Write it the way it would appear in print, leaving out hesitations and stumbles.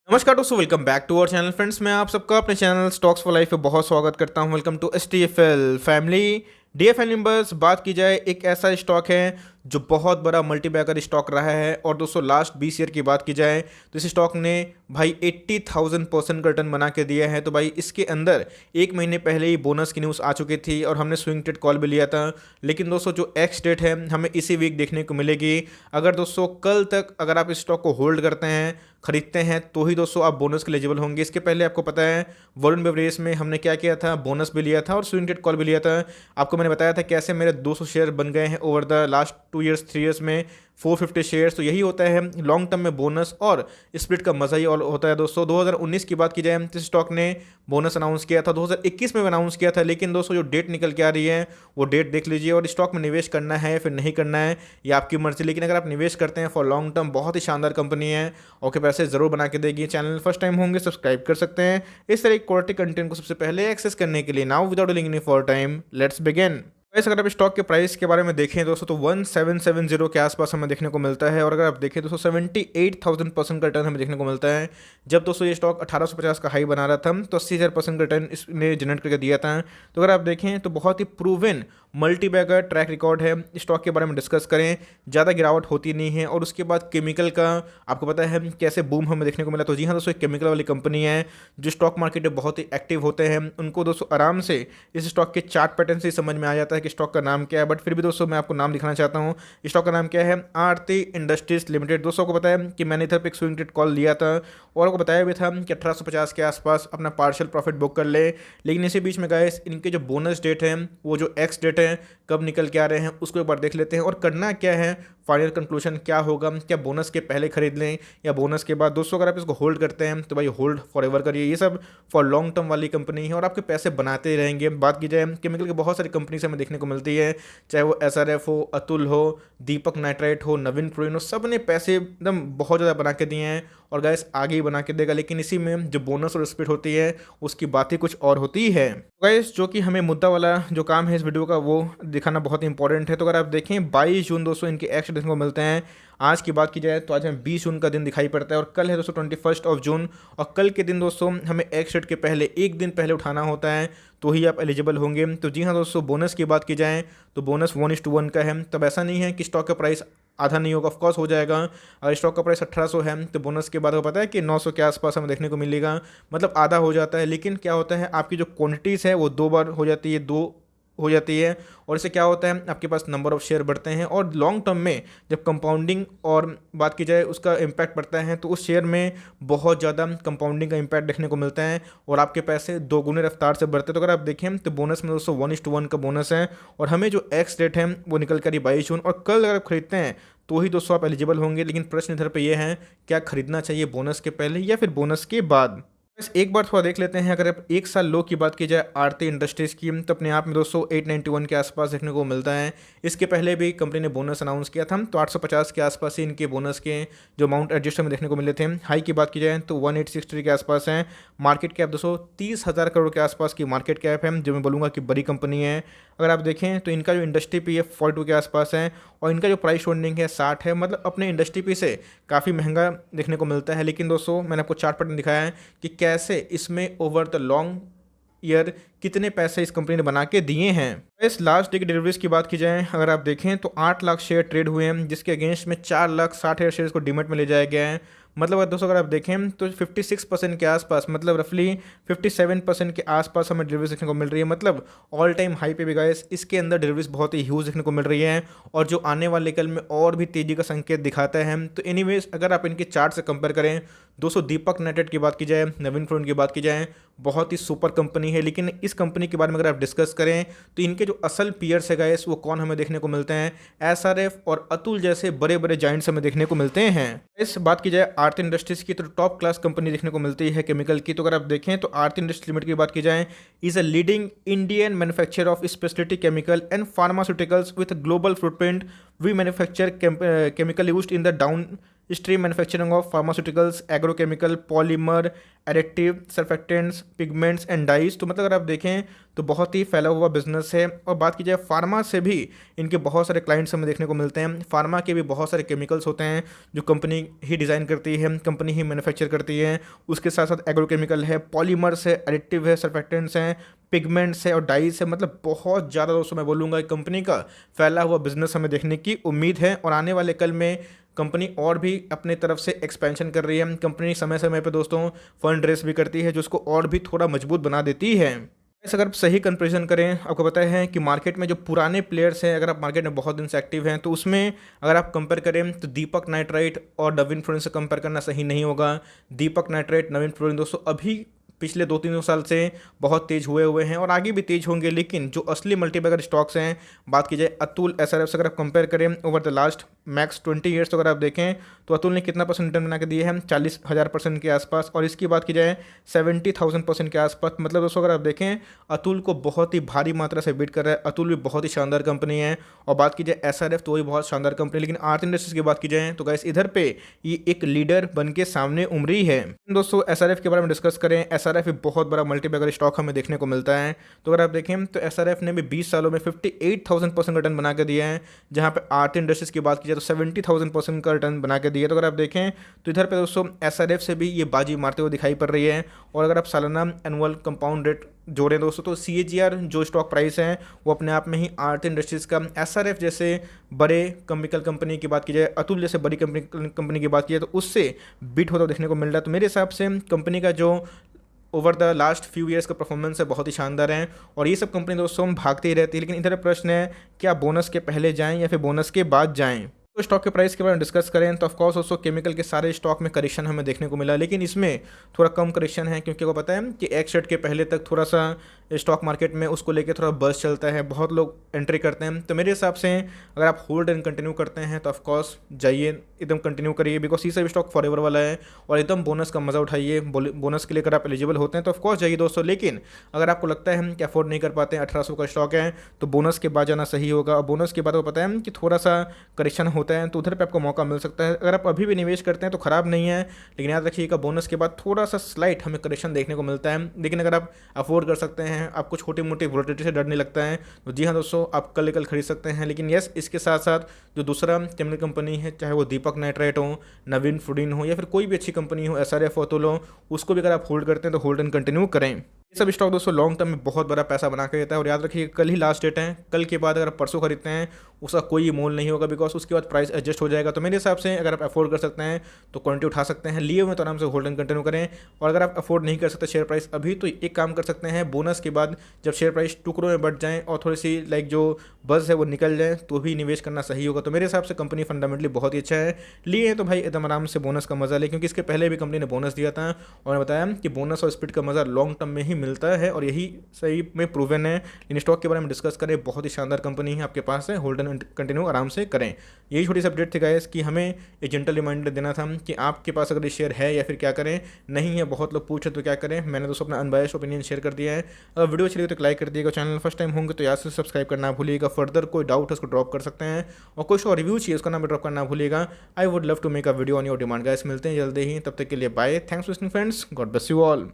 नमस्कार दोस्तों, welcome back to our channel friends. मैं आप सबका अपने चैनल स्टॉक्स फॉर लाइफ पे बहुत स्वागत करता हूं। Welcome to STFL family. DFL members, बात की जाए एक ऐसा स्टॉक है जो बहुत बड़ा मल्टीबैगर स्टॉक रहा है। और दोस्तों लास्ट 20 ईयर की बात की जाए तो इस स्टॉक ने भाई 80,000% का रिटर्न बना के दिया है। तो भाई इसके अंदर एक महीने पहले ही बोनस की न्यूज़ आ चुकी थी और हमने स्विंग ट्रेड कॉल भी लिया था। लेकिन दोस्तों जो एक्स डेट है हमें इसी वीक देखने को मिलेगी। अगर दोस्तों कल तक अगर आप इस स्टॉक को होल्ड करते हैं, खरीदते हैं, तो ही दोस्तों आप बोनस के एलिजिबल होंगे। इसके पहले आपको पता है वरुण बेवरेज में हमने क्या किया था, बोनस भी लिया था और स्विंग ट्रेड कॉल भी लिया था। आपको मैंने बताया था कैसे मेरे 200 शेयर बन गए हैं over the last 2 years 3 years में 450 शेयर्स। तो यही होता है लॉन्ग टर्म में बोनस और स्प्लिट का मजा ही और होता है। दोस्तों 2019 की बात की जाए तो स्टॉक ने बोनस अनाउंस किया था, 2021 में भी अनाउंस किया था। लेकिन दोस्तों जो डेट निकल के आ रही है वो डेट देख लीजिए। और स्टॉक में निवेश करना है या फिर नहीं करना है ये आपकी मर्जी। लेकिन अगर आप निवेश करते हैं फॉर लॉन्ग टर्म, बहुत ही शानदार कंपनी है और के पैसे जरूर बना के देगी। चैनल फर्स्ट टाइम होंगे सब्सक्राइब कर सकते हैं इस तरह क्वालिटी कंटेंट को सबसे पहले एक्सेस करने के लिए। Now without delaying any for time, let's begin. वैसे अगर आप स्टॉक के प्राइस के बारे में देखें दोस्तों तो 1770 के आसपास हमें देखने को मिलता है। और अगर आप देखें दोस्तों 78,000% का रिटर्न हमें देखने को मिलता है। जब दोस्तों ये स्टॉक 1850 का हाई बना रहा था तो 80,000% का रिटर्न इसने जनरेट करके दिया था। तो अगर आप देखें तो बहुत ही proven multi bagger track record है। स्टॉक के बारे में डिस्कस करें, ज़्यादा गिरावट होती नहीं है। और उसके बाद केमिकल का आपको पता है कैसे बूम हमें देखने को मिला। तो जी हाँ दोस्तों, एक केमिकल वाली कंपनी है जो स्टॉक मार्केट में बहुत ही एक्टिव होते हैं। उनको दोस्तों आराम से इस स्टॉक के चार्ट पैटर्न से समझ में आ जाता है कि स्टॉक का नाम क्या है। बट फिर भी दोस्तों मैं आपको नाम दिखाना चाहता हूँ। स्टॉक का नाम क्या है? आरती इंडस्ट्रीज लिमिटेड। दोस्तों को पता है कि मैंने इधर पे एक स्विंग ट्रेड कॉल लिया था और आपको बताया भी था कि 1850 के आसपास अपना पार्शियल प्रॉफिट बुक कर ले। लेकिन इसी बीच में गाइस इनके जो बोनस डेट है, वो जो एक्स डेट है, कब निकल के आ रहे हैं उसको एक बार देख लेते हैं। और करना क्या है, फाइनल कंक्लूजन क्या होगा, क्या बोनस के पहले खरीद लें या बोनस के बाद। दोस्तों अगर आप इसको होल्ड करते हैं तो भाई होल्ड फॉर एवर करिए। ये सब फॉर लॉन्ग टर्म वाली कंपनी है और आपके पैसे बनाते रहेंगे। बात की जाए केमिकल की बहुत सारी कंपनी से हमें देखने को मिलती है, चाहे वो SRF हो, अतुल हो, दीपक नाइट्राइट हो, नवीन फ्लोरिन हो, सब ने पैसे एकदम बहुत ज़्यादा बना के दिए हैं और गैस आगे ही बना के देगा। लेकिन इसी में जो बोनस और स्प्लिट होती है उसकी बात ही कुछ और होती है। गैस जो कि हमें मुद्दा वाला जो काम है इस वीडियो का वो दिखाना बहुत इंपॉर्टेंट है। तो अगर आप देखें 22 जून दोस्तों इनके एक्स देखने को मिलते हैं। आज की बात की जाए तो आज हमें 20 जून का दिन दिखाई पड़ता है और कल है दोस्तों 21 जून। और कल के दिन दोस्तों हमें एक्स डेट के पहले एक दिन पहले उठाना होता है तो ही आप एलिजिबल होंगे। तो जी हाँ दोस्तों, बोनस की बात की जाए तो बोनस 1:1 का है। तब ऐसा नहीं है कि स्टॉक का प्राइस आधा नहीं होगा, ऑफकोर्स हो जाएगा। अगर स्टॉक का प्राइस 1800 है तो बोनस के बाद आपको पता है कि 900 के आसपास हमें देखने को मिलेगा, मतलब आधा हो जाता है। लेकिन क्या होता है, आपकी जो क्वांटिटीज़ है वो 2 बार हो जाती है, 2 हो जाती है। और इससे क्या होता है, आपके पास नंबर ऑफ शेयर बढ़ते हैं। और लॉन्ग टर्म में जब कंपाउंडिंग और बात की जाए उसका इम्पैक्ट पड़ता है तो उस शेयर में बहुत ज़्यादा कंपाउंडिंग का इम्पैक्ट देखने को मिलता है और आपके पैसे दोगुने रफ्तार से बढ़ते हैं। तो अगर आप देखें तो बोनस में दोस्तों 1:1 का बोनस है और हमें जो एक्स डेट है वो निकल कर 22 जून। और कल अगर आप खरीदते हैं तो ही दोस्तों आप एलिजिबल होंगे। लेकिन प्रश्न इधर पे ये है, क्या खरीदना चाहिए बोनस के पहले या फिर बोनस के बाद? बस एक बार थोड़ा देख लेते हैं। अगर आप एक साल लो की बात की जाए आरती इंडस्ट्रीज की तो अपने आप में दोस्तों 891 के आसपास देखने को मिलता है। इसके पहले भी कंपनी ने बोनस अनाउंस किया था तो 850 के आसपास ही इनके बोनस के जो अमाउंट एडजस्ट में देखने को मिले थे। हाई की बात की जाए तो 1863 के आसपास है। मार्केट कैप दोस्तों 30,000 करोड़ के आसपास की मार्केट कैप है, जो मैं बोलूँगा कि बड़ी कंपनी है। अगर आप देखें तो इनका जो इंडस्ट्री पी है 42 के आसपास है और इनका जो प्राइस होल्डिंग है 60 है, मतलब अपने इंडस्ट्री पी से काफ़ी महंगा देखने को मिलता है। लेकिन दोस्तों मैंने आपको चार्ट पैटर्न दिखाया है कि कैसे इसमें ओवर द लॉन्ग ईयर कितने पैसे इस कंपनी ने बना के दिए हैं। इस लास्ट डे की डिलीवरीज की बात की जाए, अगर आप देखें तो 8 लाख शेयर ट्रेड हुए हैं, जिसके अगेंस्ट में 4,60,000 शेयर्स को डीमैट में ले जाया गया है। मतलब दोस्तों अगर आप देखें तो 56% के आसपास, मतलब रफली 57% के आसपास हमें डिलीवरीज देखने को मिल रही है। मतलब ऑल टाइम हाई पे भी गाइस इसके अंदर डिलीवरीज बहुत ही ह्यूज देखने को मिल रही है और जो आने वाले कल में और भी तेज़ी का संकेत दिखाता है। तो एनीवेज अगर आप इनके चार्ट से कंपेयर करें, दोस्तों दीपक नाइट्राइट की बात की जाए, नवीन फ्लोरिन की बात की जाए, बहुत ही सुपर कंपनी है। लेकिन इस कंपनी के बारे में अगर आप डिस्कस करें तो इनके जो असल पीयर्स है गाइस वो कौन हमें देखने को मिलते हैं? SRF और अतुल जैसे बड़े बड़े जाइंट्स हमें देखने को मिलते हैं। इस बात की जाए आरती इंडस्ट्रीज की तो टॉप क्लास कंपनी देखने को मिलती है केमिकल की। तो अगर आप देखें तो आरती इंडस्ट्रीज लिमिटेड की बात की जाए, is a leading Indian manufacture of speciality chemical and pharmaceuticals with global footprint. We manufacture chemical used in the stream manufacturing of pharmaceuticals, agrochemical, polymer, additive, surfactants, pigments and dyes. तो मतलब अगर आप देखें तो बहुत ही फैला हुआ बिजनेस है। और बात की जाए फार्मा से भी इनके बहुत सारे क्लाइंट्स हमें देखने को मिलते हैं। फार्मा के भी बहुत सारे केमिकल्स होते हैं जो कंपनी ही डिज़ाइन करती है, कंपनी ही मैन्युफैक्चर करती है। उसके साथ साथ एग्रोकेमिकल है, पॉलीमर्स है, एडिटिव है, सर्फेक्टेंट्स हैं, पिगमेंट्स है और डाइज है। मतलब बहुत ज़्यादा दोस्तों मैं बोलूँगा कंपनी का फैला हुआ बिजनेस हमें देखने की उम्मीद है। और आने वाले कल में कंपनी और भी अपने तरफ से एक्सपेंशन कर रही है। कंपनी समय समय पे दोस्तों फंड रेस भी करती है जो उसको और भी थोड़ा मजबूत बना देती है। ऐसे अगर आप सही कंपेरिजन करें, आपको पता है कि मार्केट में जो पुराने प्लेयर्स हैं, अगर आप मार्केट में बहुत दिन से एक्टिव हैं तो उसमें अगर आप कंपेयर करें तो दीपक नाइट्राइट और नवीन फ्लोरिन से कंपेयर करना सही नहीं होगा। दीपक नाइट्राइट, नवीन फ्लोरिन दोस्तों अभी पिछले 2-3 साल से बहुत तेज हुए हैं और आगे भी तेज होंगे। लेकिन जो असली मल्टीबैगर स्टॉक्स हैं, बात की जाए अतुल, एसआरएफ से अगर आप कंपेयर करें over the last max 20 years, तो अगर आप देखें तो अतुल ने कितना परसेंट रिटर्न बना के दिए हैं, 40,000% के आसपास। और इसकी बात की जाए 70,000% के आसपास। मतलब दोस्तों अगर आप देखें अतुल को बहुत ही भारी मात्रा से बीट कर रहा है। अतुल भी बहुत ही शानदार कंपनी है। और बात की जाए एसआरएफ तो वही बहुत शानदार कंपनी। लेकिन आर्थ इंडस्ट्रीज की बात की जाए तो गाइस इधर पे ये एक लीडर बन के सामने उमरी है। दोस्तों एसआरएफ के बारे में डिस्कस करें, एसआरएफ एक बहुत बड़ा मल्टीबैगर स्टॉक हमें देखने को मिलता है। तो अगर आप देखें तो एसआरएफ ने भी 20 सालों में 58,000% रिटर्न बना के दिया है। जहां पे आर्थ इंडस्ट्रीज की बात की जाए तो 70,000% का रिटर्न बना के दिया। तो अगर आप देखें तो इधर पे दोस्तों एसआरएफ से भी ये बाजी मारते हुए दिखाई पड़ रही है। और अगर आप सालाना एनुअल कंपाउंड रेट जोड़ें दोस्तों तो सीएजीआर जो स्टॉक प्राइस है वो अपने आप में ही आर्थ इंडस्ट्रीज का, एसआरएफ जैसे बड़े केमिकल कंपनी की बात की जाए, अतुल जैसे बड़ी कंपनी की बात की जाए तो उससे बीट होता देखने को मिल रहा है। तो मेरे हिसाब से कंपनी का जो over the last few years का परफॉर्मेंस है बहुत ही शानदार है। और ये सब कंपनी दोस्तों भागती ही रहती है। लेकिन इधर प्रश्न है क्या बोनस के पहले जाएं या फिर बोनस के बाद जाएं। तो स्टॉक के प्राइस के बारे में डिस्कस करें तो ऑफकोर्स दोस्तों केमिकल के सारे स्टॉक में करेक्शन हमें देखने को मिला। लेकिन इसमें थोड़ा कम करेक्शन है क्योंकि आपको पता है कि एक्स रेट के पहले तक थोड़ा सा स्टॉक मार्केट में उसको लेकर थोड़ा बस चलता है, बहुत लोग एंट्री करते हैं। तो मेरे हिसाब से अगर आप होल्ड एंड कंटिन्यू करते हैं तो ऑफकोर्स जाइए, एकदम कंटिन्यू करिए। बिकॉज ये सब स्टॉक फॉर एवर वाला है और एकदम बोनस का मजा उठाइए। बोनस के लिए अगर आप एलिजिबल होते हैं तो ऑफकोर्स जाइए दोस्तों। लेकिन अगर आपको लगता है कि अफोर्ड नहीं कर पाते हैं, 1800 का स्टॉक है, तो बोनस के बाद जाना सही होगा। और बोनस के बाद आपको पता है कि थोड़ा सा करेक्शन होता है तो उधर पर आपको मौका मिल सकता है। अगर आप अभी भी निवेश करते हैं तो खराब नहीं है। लेकिन याद रखिएगा बोनस के बाद थोड़ा सा स्लाइट हमें करेक्शन देखने को मिलता है। लेकिन अगर आप अफोर्ड कर सकते हैं, आपको छोटी मोटी वोलेटिलिटी से डर नहीं लगता है, तो जी हाँ दोस्तों आप कल खरीद सकते हैं। लेकिन यस, इसके साथ साथ जो दूसरा केमिकल कंपनी है, चाहे वो दीपक नाइट्राइट हो, नवीन फ्लोरिन हो या फिर कोई भी अच्छी कंपनी हो, एसआरएफ अतुल हो, उसको भी अगर आप होल्ड करते हैं तो होल्ड एंड कंटिन्यू करें। ये सब स्टॉक दोस्तों लॉन्ग टर्म में बहुत बड़ा पैसा बना के देता है। और याद रखिए कल ही लास्ट डेट है, कल के बाद अगर आप परसों खरीदते हैं उसका कोई मोल नहीं होगा। बिकॉज उसके बाद प्राइस एडजस्ट हो जाएगा। तो मेरे हिसाब से अगर आप अफोर्ड कर सकते हैं तो क्वांटिटी उठा सकते हैं, लिए हुए तो आराम से होल्ड एंड कंटिन्यू करें। और अगर आप अफोर्ड नहीं कर सकते शेयर प्राइस अभी, तो एक काम कर सकते हैं, बोनस के बाद जब शेयर प्राइस टुकड़ों में बढ़ जाएँ और थोड़ी सी जो बस है वो निकल जाए तो भी निवेश करना सही होगा। तो मेरे हिसाब से कंपनी फंडामेंटली बहुत ही अच्छा है। लिए तो भाई एकदम आराम से बोनस का मजा ले, क्योंकि इसके पहले भी कंपनी ने बोनस दिया था और ने बताया कि बोनस और स्पीड का मजा लॉन्ग टर्म में ही मिलता है और यही सही में प्रूवन है। इन स्टॉक के बारे में डिस्कस करें, बहुत ही शानदार कंपनी है, आपके पास है, होल्ड एंड कंटिन्यू आराम से करें। यही छोटी सी अपडेट थी गाइस कि हमें एक जेंटल रिमाइंडर देना था कि आपके पास अगर ये शेयर है या फिर क्या करें, नहीं है। बहुत लोग पूछे तो क्या करें। मैंने दोस्तों अपना अनबायस्ड ओपिनियन शेयर कर दिया है। अगर वीडियो अच्छी लगी तो लाइक कर दिएगा, चैनल फर्स्ट टाइम होंगे तो याद से सब्सक्राइब करना भूलिएगा। फर्दर कोई डाउट है उसको ड्रॉप कर सकते हैं और कुछ और रिव्यू चाहिए उसका नाम ड्रॉप करना भूलिएगा। I would love to make a video on your demand guys. मिलते हैं जल्दी ही, तब तक के लिए bye. Thanks for listening friends, God bless you all.